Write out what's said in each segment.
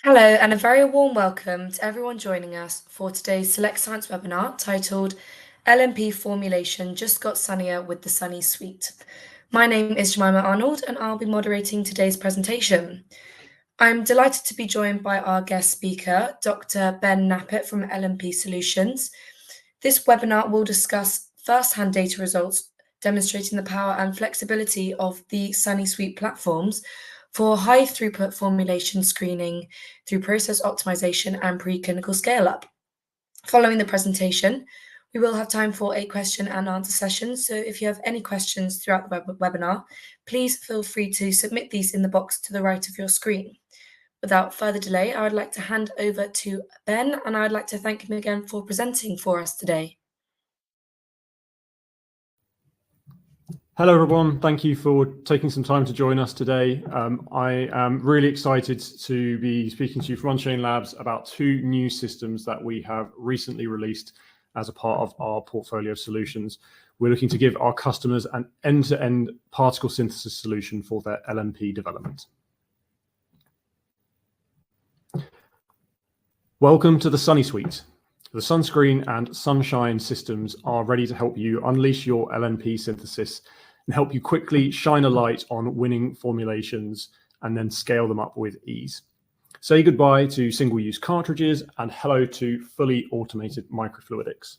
Hello, and a very warm welcome to everyone joining us for today's Select Science webinar titled LNP Formulation Just Got Sunnier with the Sunnies Suite. My name is Jemima Arnold, and I'll be moderating today's presentation. I'm delighted to be joined by our guest speaker, Dr. Ben Knappett from LNP Solutions. This webinar will discuss first-hand data results demonstrating the power and flexibility of the Sunnies Suite platforms for high-throughput formulation screening through process optimization and preclinical scale-up. Following the presentation, we will have time for a question and answer session, so if you have any questions throughout the webinar, please feel free to submit these in the box to the right of your screen. Without further delay, I would like to hand over to Ben, and I would like to thank him again for presenting for us today. Hello everyone, thank you for taking some time to join us today. I am really excited to be speaking to you from On-Chain Labs about two new systems that we have recently released as a part of our portfolio of solutions. We're looking to give our customers an end-to-end particle synthesis solution for their LNP development. Welcome to the Sunny Suite. The Sunscreen and Sunshine systems are ready to help you unleash your LNP synthesis and help you quickly shine a light on winning formulations and then scale them up with ease. Say goodbye to single-use cartridges and hello to fully automated microfluidics.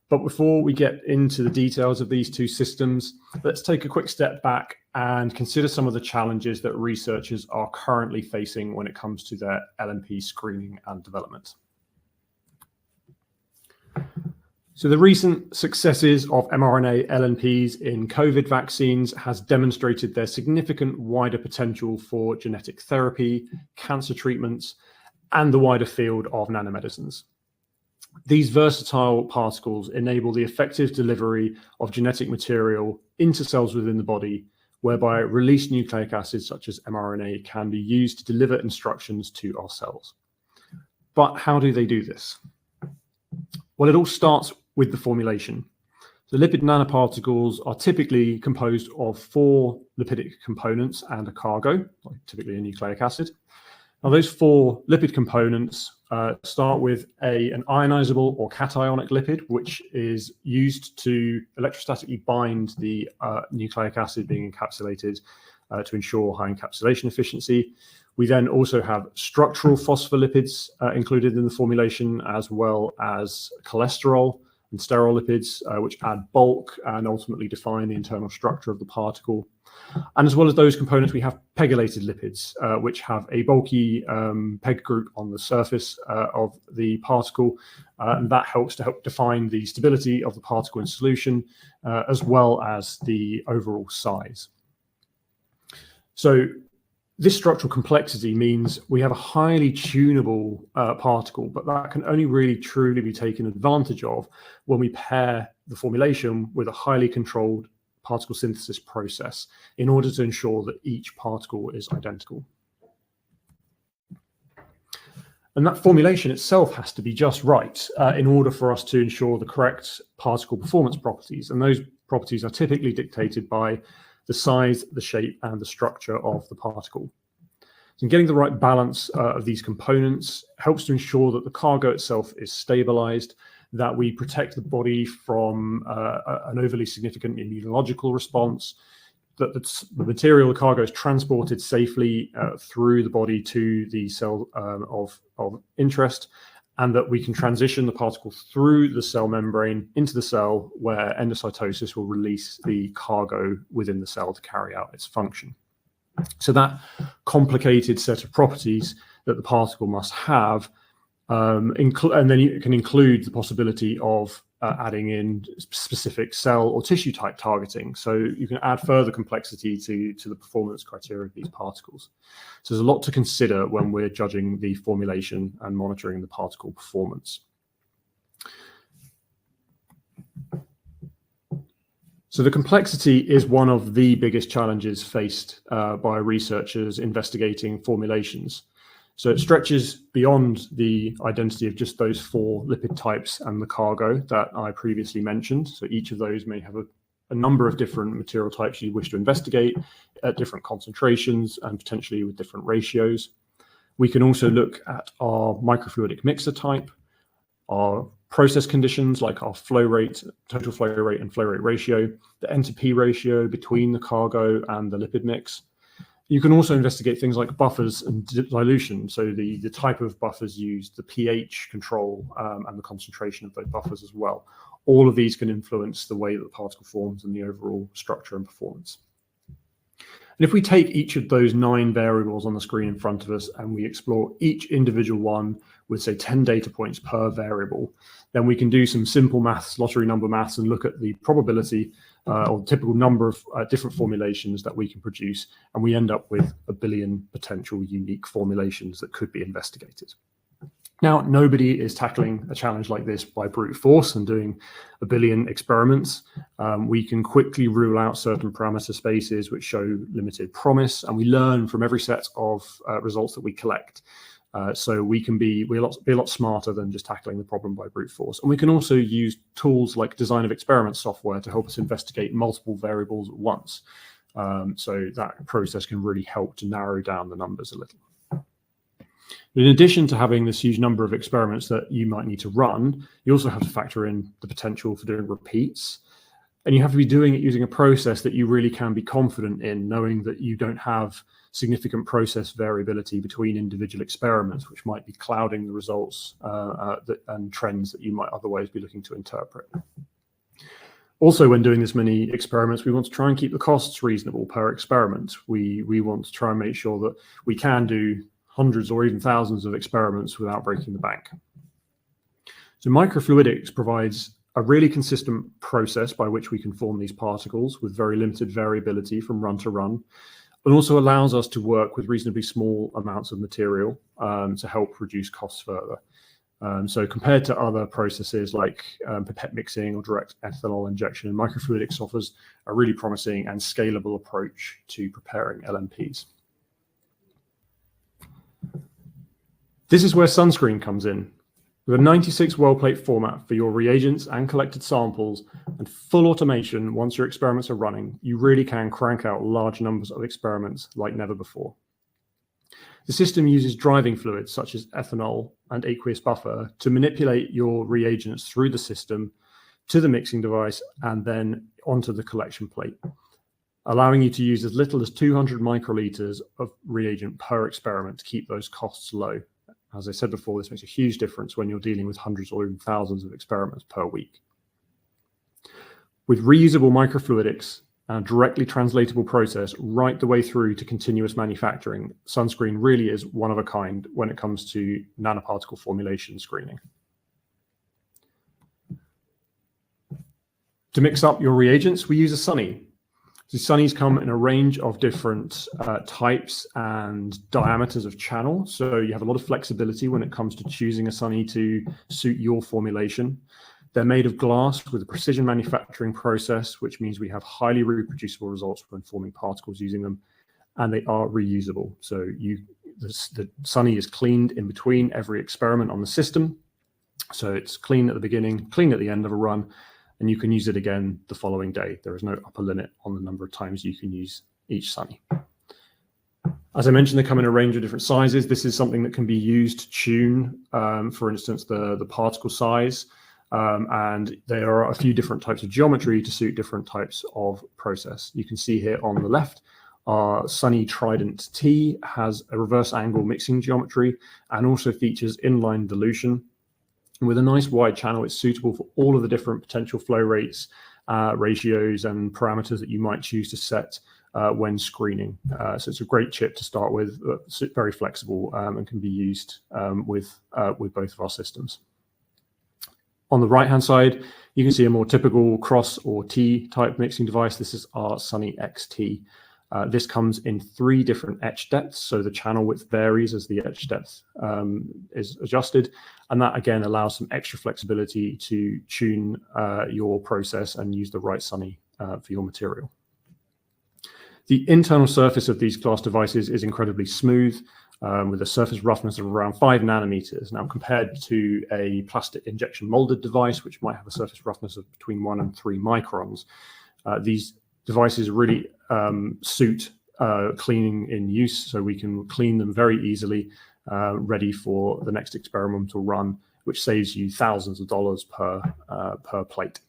But before we get into the details of these two systems, let's take a quick step back and consider some of the challenges that researchers are currently facing when it comes to their LNP screening and development. So the recent successes of mRNA LNPs in COVID vaccines has demonstrated their significant wider potential for genetic therapy, cancer treatments, and the wider field of nanomedicines. These versatile particles enable the effective delivery of genetic material into cells within the body, whereby released nucleic acids such as mRNA can be used to deliver instructions to our cells. But how do they do this? Well, it all starts with the formulation. The lipid nanoparticles are typically composed of 4 lipidic components and a cargo, like typically a nucleic acid. Now, those 4 lipid components start with an ionizable or cationic lipid, which is used to electrostatically bind the nucleic acid being encapsulated to ensure high encapsulation efficiency. We then also have structural phospholipids included in the formulation, as well as cholesterol and sterolipids, which add bulk and ultimately define the internal structure of the particle. And as well as those components, we have pegylated lipids, which have a bulky peg group on the surface of the particle, and that helps to help define the stability of the particle in solution, as well as the overall size. So this structural complexity means we have a highly tunable particle, but that can only really truly be taken advantage of when we pair the formulation with a highly controlled particle synthesis process in order to ensure that each particle is identical. And that formulation itself has to be just right in order for us to ensure the correct particle performance properties. And those properties are typically dictated by the size, the shape, and the structure of the particle. So getting the right balance of these components helps to ensure that the cargo itself is stabilized, that we protect the body from an overly significant immunological response, that the material, the cargo, is transported safely through the body to the cell of interest, and that we can transition the particle through the cell membrane into the cell where endocytosis will release the cargo within the cell to carry out its function. So that complicated set of properties that the particle must have, and then you can include the possibility of adding in specific cell or tissue type targeting. So you can add further complexity to the performance criteria of these particles. So there's a lot to consider when we're judging the formulation and monitoring the particle performance. So the complexity is one of the biggest challenges faced by researchers investigating formulations. So it stretches beyond the identity of just those 4 lipid types and the cargo that I previously mentioned. So each of those may have a number of different material types you wish to investigate at different concentrations and potentially with different ratios. We can also look at our microfluidic mixer type, our process conditions like our flow rate, total flow rate and flow rate ratio, the N/P ratio between the cargo and the lipid mix. You can also investigate things like buffers and dilution, so the type of buffers used, the pH control, and the concentration of those buffers as well. All of these can influence the way that the particle forms and the overall structure and performance. And if we take each of those 9 variables on the screen in front of us and we explore each individual one with, say, 10 data points per variable, then we can do some simple maths, lottery number maths, and look at the probability or the typical number of different formulations that we can produce. And we end up with 1 billion potential unique formulations that could be investigated. Now, nobody is tackling a challenge like this by brute force and doing 1 billion experiments. We can quickly rule out certain parameter spaces which show limited promise, and we learn from every set of results that we collect. So we can be a lot smarter than just tackling the problem by brute force. And we can also use tools like design of experiment software to help us investigate multiple variables at once. So that process can really help to narrow down the numbers a little. In addition to having this huge number of experiments that you might need to run, you also have to factor in the potential for doing repeats. And you have to be doing it using a process that you really can be confident in, knowing that you don't have significant process variability between individual experiments, which might be clouding the results and trends that you might otherwise be looking to interpret. Also, when doing this many experiments, we want to try and keep the costs reasonable per experiment. We want to try and make sure that we can do hundreds or even thousands of experiments without breaking the bank. So microfluidics provides a really consistent process by which we can form these particles with very limited variability from run to run, and also allows us to work with reasonably small amounts of material to help reduce costs further. So compared to other processes like pipette mixing or direct ethanol injection, microfluidics offers a really promising and scalable approach to preparing LNPs. This is where Sunscreen comes in. With a 96 well plate format for your reagents and collected samples and full automation once your experiments are running, you really can crank out large numbers of experiments like never before. The system uses driving fluids such as ethanol and aqueous buffer to manipulate your reagents through the system to the mixing device and then onto the collection plate, allowing you to use as little as 200 microliters of reagent per experiment to keep those costs low. As I said before, this makes a huge difference when you're dealing with hundreds or even thousands of experiments per week. With reusable microfluidics and a directly translatable process right the way through to continuous manufacturing, Sunscreen really is one of a kind when it comes to nanoparticle formulation screening. To mix up your reagents, we use a Sunny. So Sunnies come in a range of different types and diameters of channel. So you have a lot of flexibility when it comes to choosing a Sunny to suit your formulation. They're made of glass with a precision manufacturing process, which means we have highly reproducible results when forming particles using them, and they are reusable. So the Sunny is cleaned in between every experiment on the system. So it's clean at the beginning, clean at the end of a run, and you can use it again the following day. There is no upper limit on the number of times you can use each Sunny. As I mentioned, they come in a range of different sizes. This is something that can be used to tune, for instance, the particle size. And there are a few different types of geometry to suit different types of process. You can see here on the left, our Sunny Trident T has a reverse angle mixing geometry and also features inline dilution. And with a nice wide channel, it's suitable for all of the different potential flow rates, ratios, and parameters that you might choose to set when screening. So it's a great chip to start with, very flexible and can be used with both of our systems. On the right-hand side, you can see a more typical cross or T type mixing device. This is our Sunny XT. This comes in 3 different etch depths, so the channel width varies as the etch depth is adjusted, and that again allows some extra flexibility to tune your process and use the right Sunny for your material. The internal surface of these glass devices is incredibly smooth, with a surface roughness of around 5 nanometers. Now, compared to a plastic injection molded device, which might have a surface roughness of between 1 and 3 microns, these devices really suit cleaning in use, so we can clean them very easily, ready for the next experimental run, which saves you thousands of dollars per plate.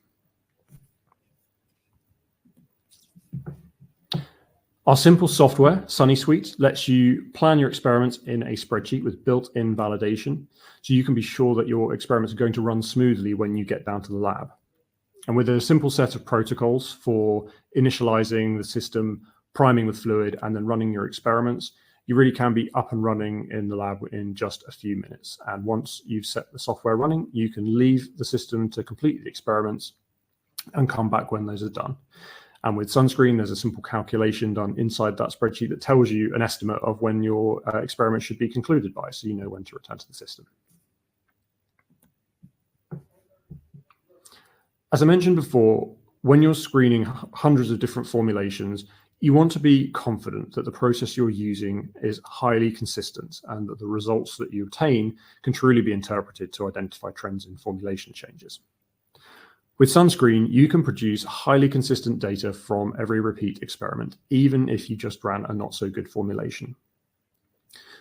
Our simple software, Sunny Suite, lets you plan your experiments in a spreadsheet with built-in validation, so you can be sure that your experiments are going to run smoothly when you get down to the lab. And with a simple set of protocols for initializing the system, priming with fluid, and then running your experiments, you really can be up and running in the lab in just a few minutes. And once you've set the software running, you can leave the system to complete the experiments and come back when those are done. And with Sunscreen, there's a simple calculation done inside that spreadsheet that tells you an estimate of when your experiment should be concluded by, so you know when to return to the system. As I mentioned before, when you're screening hundreds of different formulations, you want to be confident that the process you're using is highly consistent and that the results that you obtain can truly be interpreted to identify trends in formulation changes. With Sunscreen, you can produce highly consistent data from every repeat experiment, even if you just ran a not so good formulation.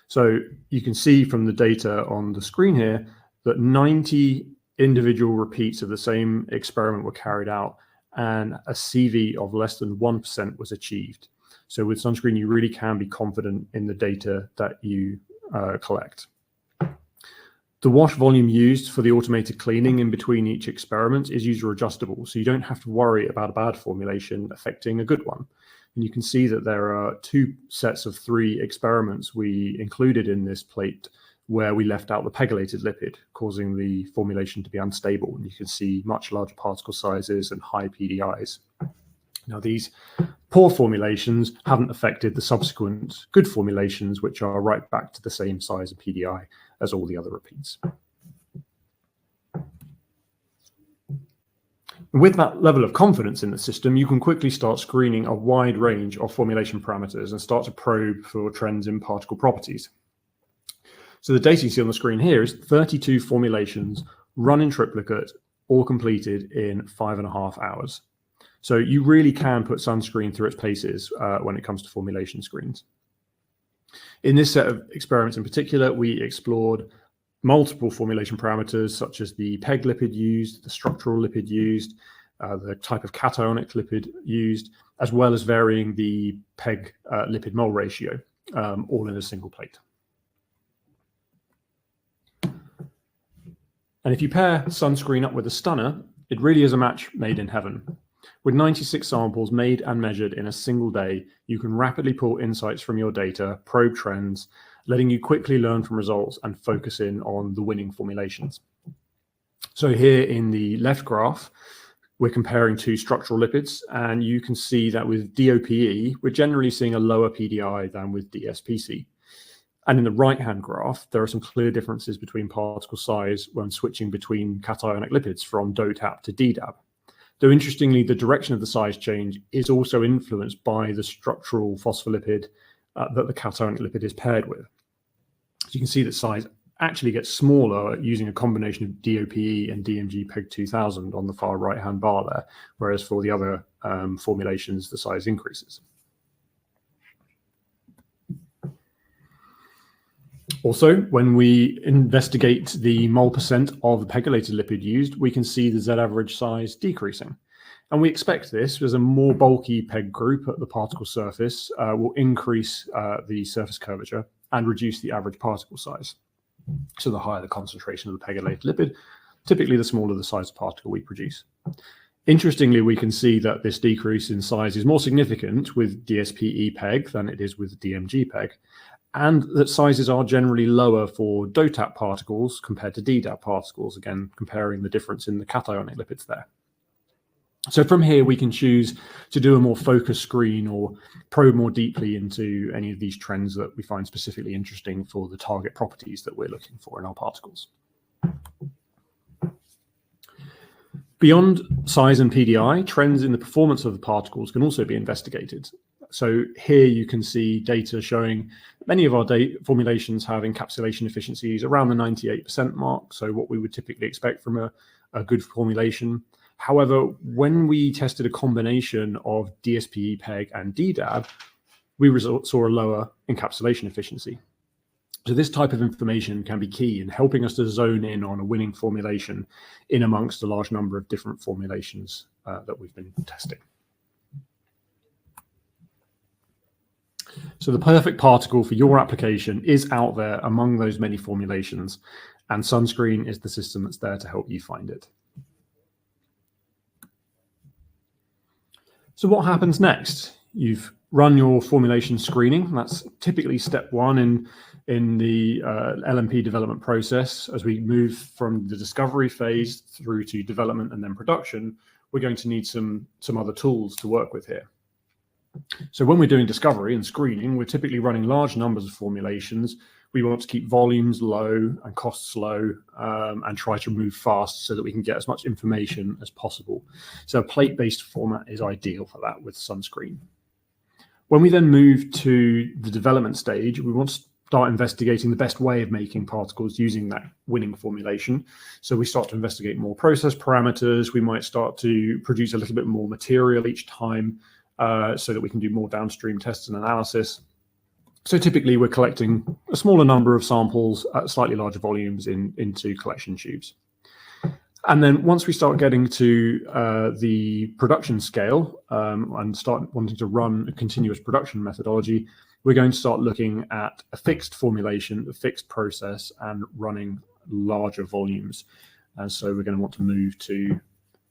So you can see from the data on the screen here that 90 individual repeats of the same experiment were carried out and a CV of less than 1% was achieved. So with Sunscreen, you really can be confident in the data that you collect. The wash volume used for the automated cleaning in between each experiment is user adjustable, so you don't have to worry about a bad formulation affecting a good one. And you can see that there are 2 sets of 3 experiments we included in this plate where we left out the pegylated lipid, causing the formulation to be unstable. And you can see much larger particle sizes and high PDIs. Now, these poor formulations haven't affected the subsequent good formulations, which are right back to the same size of PDI as all the other repeats. With that level of confidence in the system, you can quickly start screening a wide range of formulation parameters and start to probe for trends in particle properties. So the data you see on the screen here is 32 formulations run in triplicate, all completed in 5.5 hours. So you really can put Sunscreen through its paces when it comes to formulation screens. In this set of experiments in particular, we explored multiple formulation parameters such as the PEG lipid used, the structural lipid used, the type of cationic lipid used, as well as varying the PEG lipid mole ratio, all in a single plate. And if you pair Sunscreen up with a stunner, it really is a match made in heaven. With 96 samples made and measured in a single day, you can rapidly pull insights from your data, probe trends, letting you quickly learn from results and focus in on the winning formulations. So here in the left graph, we're comparing 2 structural lipids, and you can see that with DOPE, we're generally seeing a lower PDI than with DSPC. And in the right-hand graph, there are some clear differences between particle size when switching between cationic lipids from DOTAP to DDAP. Though interestingly, the direction of the size change is also influenced by the structural phospholipid that the cationic lipid is paired with. So you can see that size actually gets smaller using a combination of DOPE and DMG PEG 2000 on the far right-hand bar there, whereas for the other formulations, the size increases. Also, when we investigate the mole percent of the pegylated lipid used, we can see the Z average size decreasing. And we expect this as a more bulky PEG group at the particle surface will increase the surface curvature and reduce the average particle size. So the higher the concentration of the pegylated lipid, typically the smaller the size of particle we produce. Interestingly, we can see that this decrease in size is more significant with DSPE PEG than it is with DMG PEG, and that sizes are generally lower for DOTAP particles compared to DDAP particles, again, comparing the difference in the cationic lipids there. So from here, we can choose to do a more focused screen or probe more deeply into any of these trends that we find specifically interesting for the target properties that we're looking for in our particles. Beyond size and PDI, trends in the performance of the particles can also be investigated. So here you can see data showing many of our formulations have encapsulation efficiencies around the 98% mark, so what we would typically expect from a good formulation. However, when we tested a combination of DSPE PEG and DDAB, we saw a lower encapsulation efficiency. So this type of information can be key in helping us to zone in on a winning formulation in amongst a large number of different formulations that we've been testing. So the perfect particle for your application is out there among those many formulations, and Sunscreen is the system that's there to help you find it. So what happens next? You've run your formulation screening. That's typically step one in the LNP development process. As we move from the discovery phase through to development and then production, we're going to need some other tools to work with here. So when we're doing discovery and screening, we're typically running large numbers of formulations. We want to keep volumes low and costs low, and try to move fast so that we can get as much information as possible. So a plate-based format is ideal for that with Sunscreen. When we then move to the development stage, we want to start investigating the best way of making particles using that winning formulation. So we start to investigate more process parameters. We might start to produce a little bit more material each time, so that we can do more downstream tests and analysis. So typically we're collecting a smaller number of samples at slightly larger volumes into collection tubes. And then once we start getting to the production scale and start wanting to run a continuous production methodology, we're going to start looking at a fixed formulation, a fixed process, and running larger volumes. And so we're going to want to move to,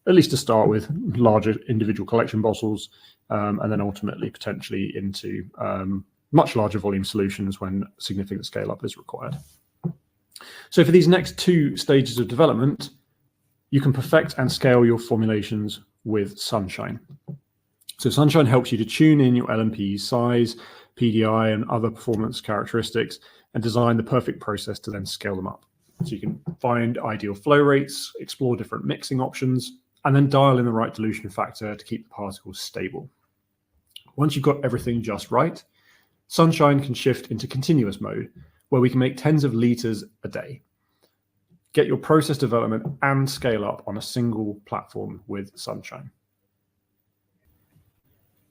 at least to start with, larger individual collection bottles, and then ultimately potentially into much larger volume solutions when significant scale up is required. So for these next two stages of development, you can perfect and scale your formulations with Sunshine. So Sunshine helps you to tune in your LNP size, PDI, and other performance characteristics and design the perfect process to then scale them up. So you can find ideal flow rates, explore different mixing options, and then dial in the right dilution factor to keep the particles stable. Once you've got everything just right, Sunshine can shift into continuous mode, where we can make tens of liters a day. Get your process development and scale up on a single platform with Sunshine.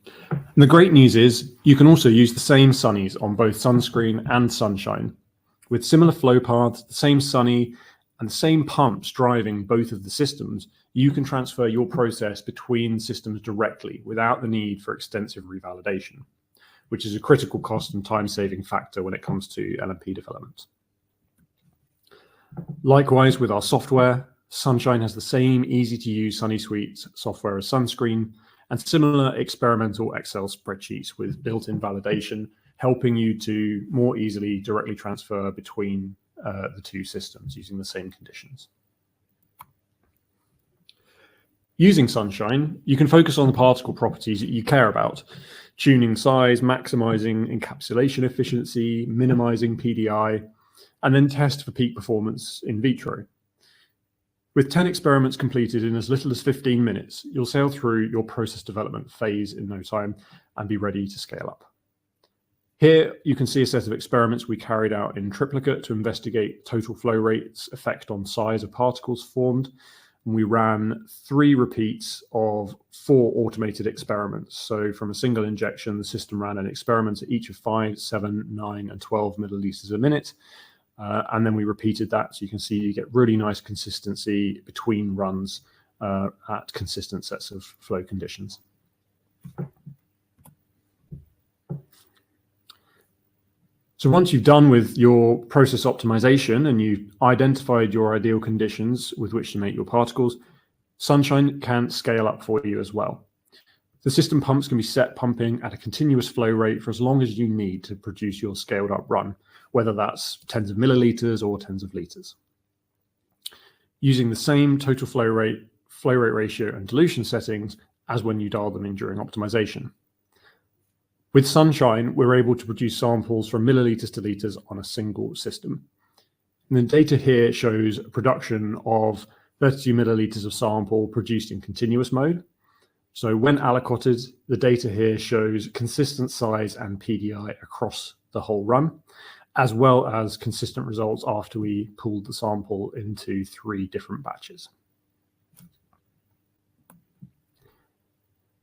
And the great news is you can also use the same Sunnies on both Sunscreen and Sunshine. With similar flow paths, the same Sunny, and the same pumps driving both of the systems, you can transfer your process between systems directly without the need for extensive revalidation, which is a critical cost and time-saving factor when it comes to LNP development. Likewise, with our software, Sunshine has the same easy-to-use Sunny Suite software as Sunscreen, and similar experimental Excel spreadsheets with built-in validation, helping you to more easily directly transfer between the two systems using the same conditions. Using Sunshine, you can focus on the particle properties that you care about: tuning size, maximizing encapsulation efficiency, minimizing PDI, and then test for peak performance in vitro. With 10 experiments completed in as little as 15 minutes, you'll sail through your process development phase in no time and be ready to scale up. Here you can see a set of experiments we carried out in triplicate to investigate total flow rate's effect on size of particles formed. And we ran 3 repeats of 4 automated experiments. So from a single injection, the system ran an experiment at each of 5, 7, 9, and 12 milliliters a minute. And then we repeated that, so you can see you get really nice consistency between runs at consistent sets of flow conditions. So once you've done with your process optimization and you've identified your ideal conditions with which to make your particles, Sunshine can scale up for you as well. The system pumps can be set pumping at a continuous flow rate for as long as you need to produce your scaled up run, whether that's tens of milliliters or tens of liters. Using the same total flow rate ratio, and dilution settings as when you dial them in during optimization. With Sunshine, we're able to produce samples from milliliters to liters on a single system. And the data here shows a production of 32 milliliters of sample produced in continuous mode. So when aliquoted, the data here shows consistent size and PDI across the whole run, as well as consistent results after we pulled the sample into 3 different batches.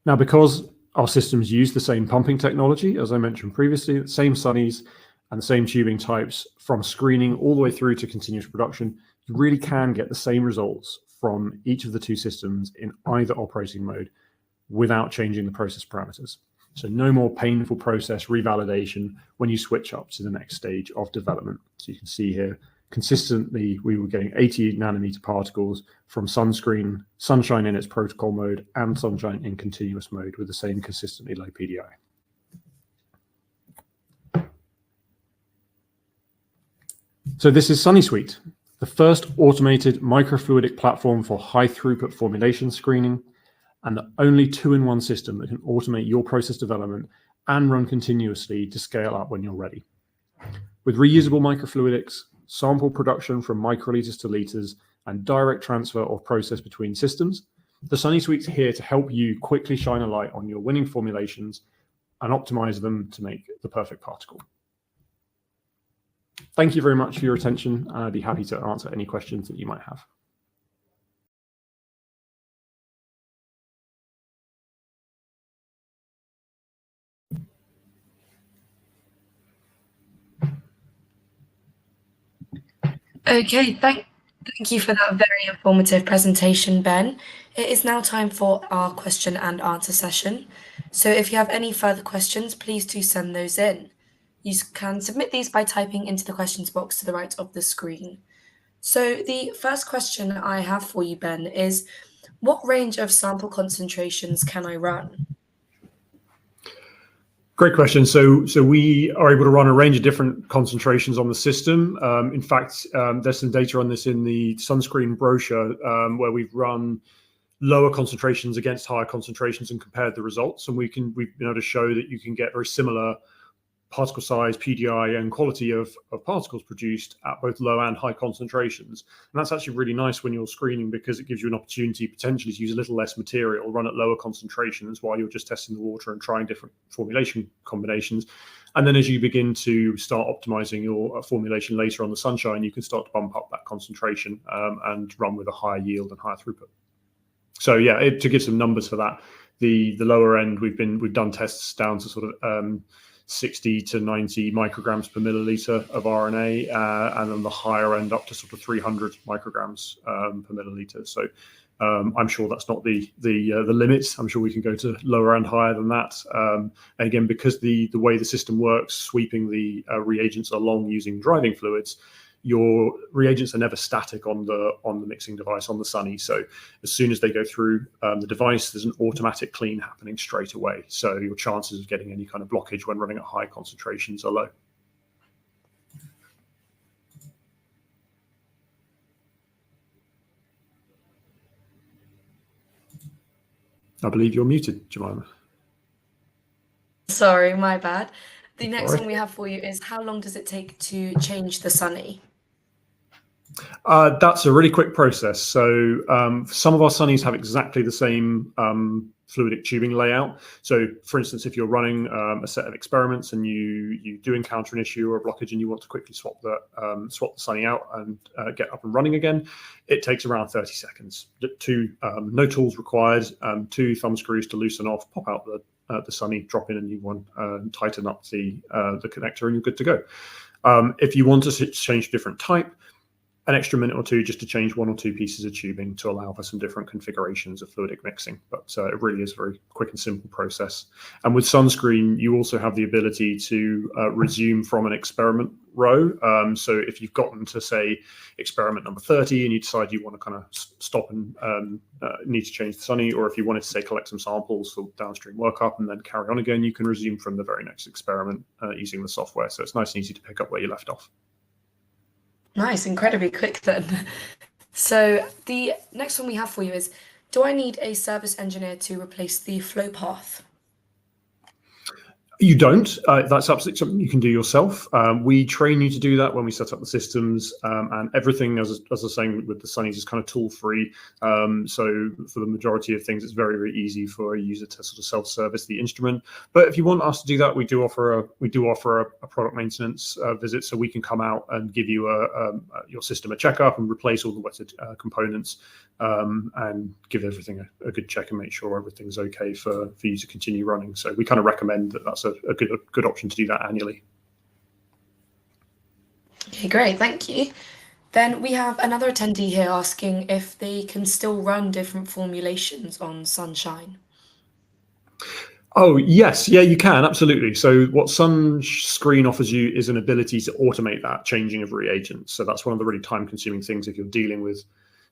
Now, because Our systems use the same pumping technology, as I mentioned previously, the same Sunnies and the same tubing types from screening all the way through to continuous production. You really can get the same results from each of the two systems in either operating mode without changing the process parameters. So no more painful process revalidation when you switch up to the next stage of development. So you can see here, consistently, we were getting 80 nanometer particles from Sunscreen, Sunshine in its protocol mode, and Sunshine in continuous mode with the same consistently low PDI. So this is SunnySuite, the first automated microfluidic platform for high throughput formulation screening, and the only two-in-one system that can automate your process development and run continuously to scale up when you're ready. With reusable microfluidics, sample production from microliters to liters, and direct transfer of process between systems, the SunnySuite's here to help you quickly shine a light on your winning formulations and optimize them to make the perfect particle. Thank you very much for your attention, and I'd be happy to answer any questions that you might have. Okay, thank you for that very informative presentation, Ben. It is now time for our question and answer session. So if you have any further questions, please do send those in. You can submit these by typing into the questions box to the right of the screen. So the first question I have for you, Ben, is what range of sample concentrations can I run? Great question. So we are able to run a range of different concentrations on the system. In fact, there's some data on this in the Sunscreen brochure where we've run lower concentrations against higher concentrations and compared the results. And we've been able to show that you can get very similar particle size, PDI, and quality of particles produced at both low and high concentrations. And that's actually really nice when you're screening because it gives you an opportunity potentially to use a little less material, run at lower concentrations while you're just testing the water and trying different formulation combinations. And then as you begin to start optimizing your formulation later on the Sunshine, you can start to bump up that concentration and run with a higher yield and higher throughput. So yeah, to give some numbers for that, the lower end, we've done tests down to sort of 60 to 90 micrograms per milliliter of RNA, and then the higher end up to sort of 300 micrograms per milliliter. So I'm sure that's not the limit. I'm sure we can go to lower and higher than that. And again, because the way the system works, sweeping the reagents along using driving fluids, your reagents are never static on the mixing device on the Sunny. So as soon as they go through the device, there's an automatic clean happening straight away. So your chances of getting any kind of blockage when running at high concentrations are low. I believe you're muted, Jemima. Sorry, my bad. The next one we have for you is how long does it take to change the Sunny? That's a really quick process. So some of our Sunnies have exactly the same fluidic tubing layout. So for instance, if you're running a set of experiments and you do encounter an issue or a blockage and you want to quickly swap the Sunny out and get up and running again, it takes around 30 seconds. No tools required, 2 thumb screws to loosen off, pop out the Sunny, drop in a new one, tighten up the connector, and you're good to go. If you want to change different type, an extra minute or two just to change 1 or 2 pieces of tubing to allow for some different configurations of fluidic mixing. But it really is a very quick and simple process. And with Sunscreen, you also have the ability to resume from an experiment row. So if you've gotten to, say, experiment number 30 and you decide you want to kind of stop and need to change the Sunny, or if you wanted to, say, collect some samples for downstream workup and then carry on again, you can resume from the very next experiment using the software. So it's nice and easy to pick up where you left off. Nice, incredibly quick then. So the next one we have for you is, do I need a service engineer to replace the flow path? You don't. That's absolutely something you can do yourself. We train you to do that when we set up the systems, and everything, as I was saying, with the Sunnies is kind of tool-free. So for the majority of things, it's very, very easy for a user to sort of self-service the instrument. But if you want us to do that, we do offer a product maintenance visit, so we can come out and give you your system a checkup and replace all the wetted components and give everything a good check and make sure everything's okay for you to continue running. So we kind of recommend that that's a good option to do that annually. Okay, great, thank you. Then we have another attendee here asking if they can still run different formulations on Sunshine. Oh, yes. Yeah, you can. Absolutely. So what Sunscreen offers you is an ability to automate that changing of reagents. So that's one of the really time-consuming things if you're dealing with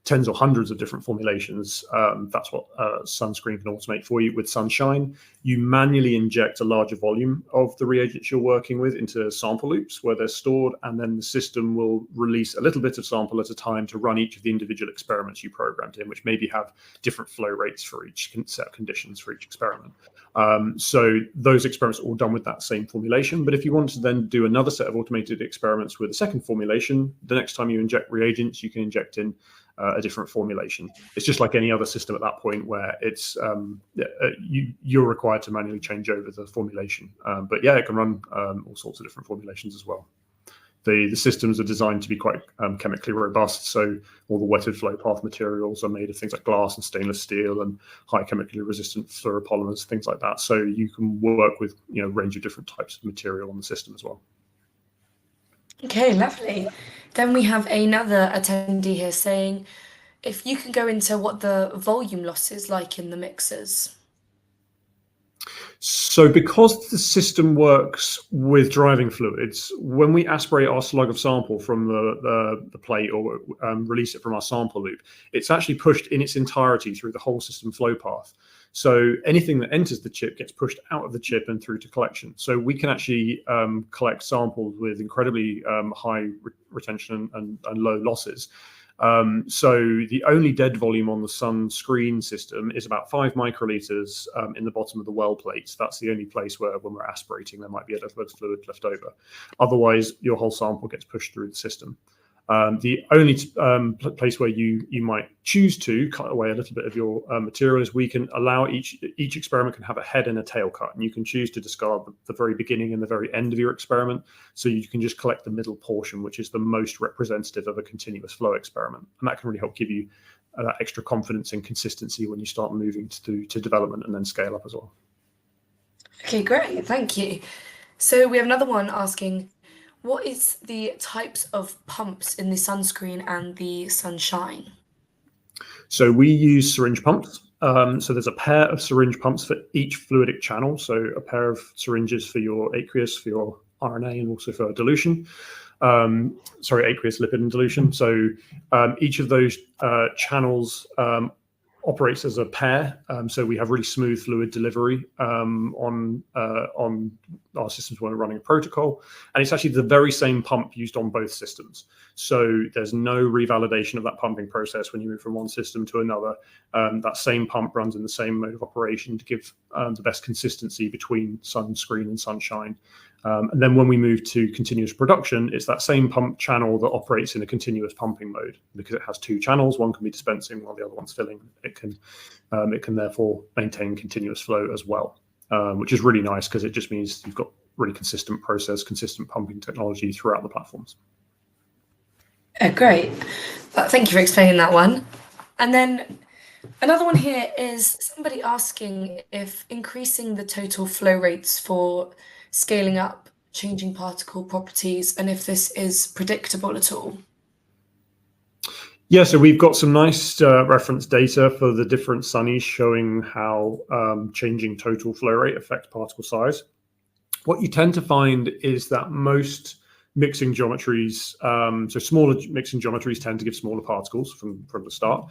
tens or hundreds of different formulations. That's what Sunscreen can automate for you. With Sunshine, you manually inject a larger volume of the reagents you're working with into sample loops where they're stored, and then the system will release a little bit of sample at a time to run each of the individual experiments you programmed in, which maybe have different flow rates for each set of conditions for each experiment. So those experiments are all done with that same formulation. But if you want to then do another set of automated experiments with a second formulation, the next time you inject reagents, you can inject in a different formulation. It's just like any other system at that point where it's you're required to manually change over the formulation. But yeah, it can run all sorts of different formulations as well. The systems are designed to be quite chemically robust, so all the wetted flow path materials are made of things like glass and stainless steel and high chemically resistant fluoropolymers, things like that. So you can work with a range of different types of material on the system as well. Okay, lovely. Then we have another attendee here saying if you can go into what the volume loss is like in the mixers. So because the system works with driving fluids, when we aspirate our slug of sample from the plate or release it from our sample loop, it's actually pushed in its entirety through the whole system flow path. So anything that enters the chip gets pushed out of the chip and through to collection. So we can actually collect samples with incredibly high retention and low losses. So the only dead volume on the Sunscreen system is about 5 microliters in the bottom of the well plate. That's the only place where when we're aspirating, there might be a little bit of fluid left over. Otherwise, your whole sample gets pushed through the system. The only place where you might choose to cut away a little bit of your material is we can allow each experiment can have a head and a tail cut, and you can choose to discard the very beginning and the very end of your experiment, so you can just collect the middle portion, which is the most representative of a continuous flow experiment, and that can really help give you that extra confidence and consistency when you start moving to development and then scale up as well. Okay, great, thank you. So we have another one asking, what is the types of pumps in the Sunscreen and the Sunshine? So we use syringe pumps. So there's a pair of syringe pumps for each fluidic channel. So a pair of syringes for your aqueous, for your RNA, and also for dilution. Aqueous, lipid, and dilution. So each of those channels operates as a pair, so we have really smooth fluid delivery on our systems when we're running a protocol, and it's actually the very same pump used on both systems. So there's no revalidation of that pumping process when you move from one system to another. That same pump runs in the same mode of operation to give the best consistency between Sunscreen and Sunshine. And then when we move to continuous production, it's that same pump channel that operates in a continuous pumping mode because it has 2 channels. One can be dispensing while the other one's filling. It can therefore maintain continuous flow as well, which is really nice because it just means you've got really consistent process, consistent pumping technology throughout the platforms. Great. Thank you for explaining that one. And then another one here is somebody asking if increasing the total flow rates for scaling up changing particle properties and if this is predictable at all. Yeah, so we've got some nice reference data for the different Sunnies showing how changing total flow rate affects particle size. What you tend to find is that most mixing geometries, so smaller mixing geometries tend to give smaller particles from the start.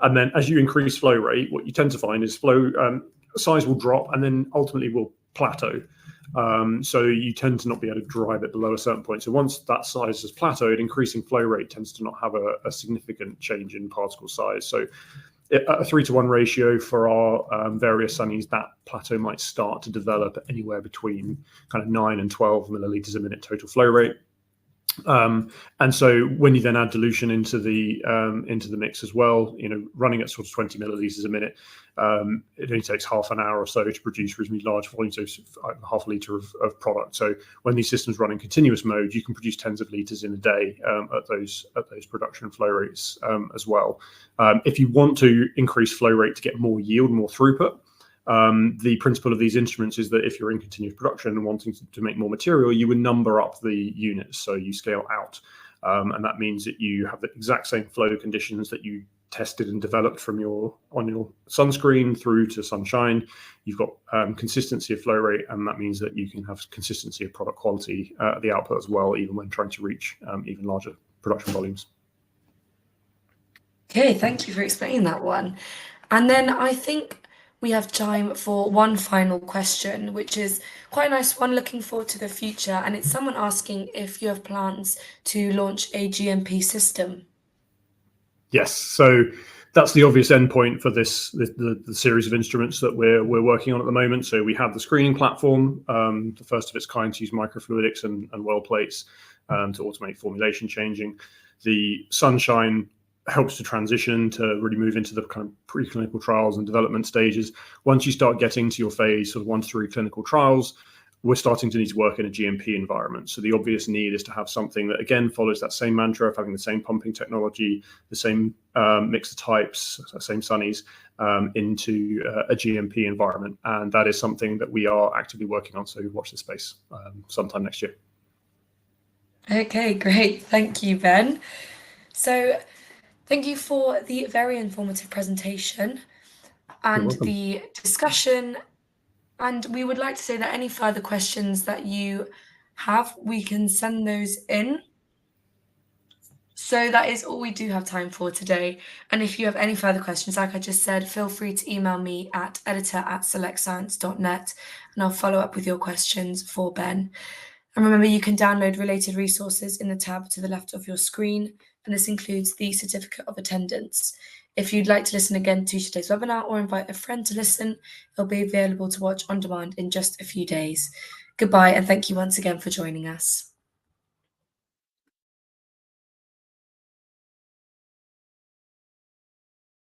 And then as you increase flow rate, what you tend to find is flow size will drop and then ultimately will plateau. So you tend to not be able to drive it below a certain point. So once that size has plateaued, increasing flow rate tends to not have a significant change in particle size. So at a 3-to-1 ratio for our various Sunnies, that plateau might start to develop anywhere between kind of 9 and 12 milliliters a minute total flow rate. And so when you then add dilution into the mix as well, running at sort of 20 milliliters a minute, it only takes half an hour or so to produce reasonably large volumes, so half a liter of product. So when these systems run in continuous mode, you can produce tens of liters in a day at those production flow rates as well. If you want to increase flow rate to get more yield, more throughput, the principle of these instruments is that if you're in continuous production and wanting to make more material, you would number up the units, so you scale out. And that means that you have the exact same flow conditions that you tested and developed on your sunscreen through to sunshine. You've got consistency of flow rate, and that means that you can have consistency of product quality at the output as well, even when trying to reach even larger production volumes. Okay, thank you for explaining that one. And then I think we have time for one final question, which is quite a nice one, looking forward to the future. And it's someone asking if you have plans to launch a GMP system. Yes, so that's the obvious endpoint for the series of instruments that we're working on at the moment. So we have the screening platform, the first of its kind to use microfluidics and well plates to automate formulation changing. The Sunshine helps to transition to really move into the kind of preclinical trials and development stages. Once you start getting to your phase sort of 1 to 3 clinical trials, we're starting to need to work in a GMP environment. So the obvious need is to have something that, again, follows that same mantra of having the same pumping technology, the same mix of types, same Sunnies, into a GMP environment. And that is something that we are actively working on. So watch this space sometime next year. Okay, great. Thank you, Ben. So thank you for the very informative presentation and the discussion. And we would like to say that any further questions that you have, we can send those in. So that is all we do have time for today. And if you have any further questions, like I just said, feel free to email me at editor@selectscience.net, and I'll follow up with your questions for Ben. And remember, you can download related resources in the tab to the left of your screen, and this includes the certificate of attendance. If you'd like to listen again to today's webinar or invite a friend to listen, it'll be available to watch on demand in just a few days. Goodbye, and thank you once again for joining us.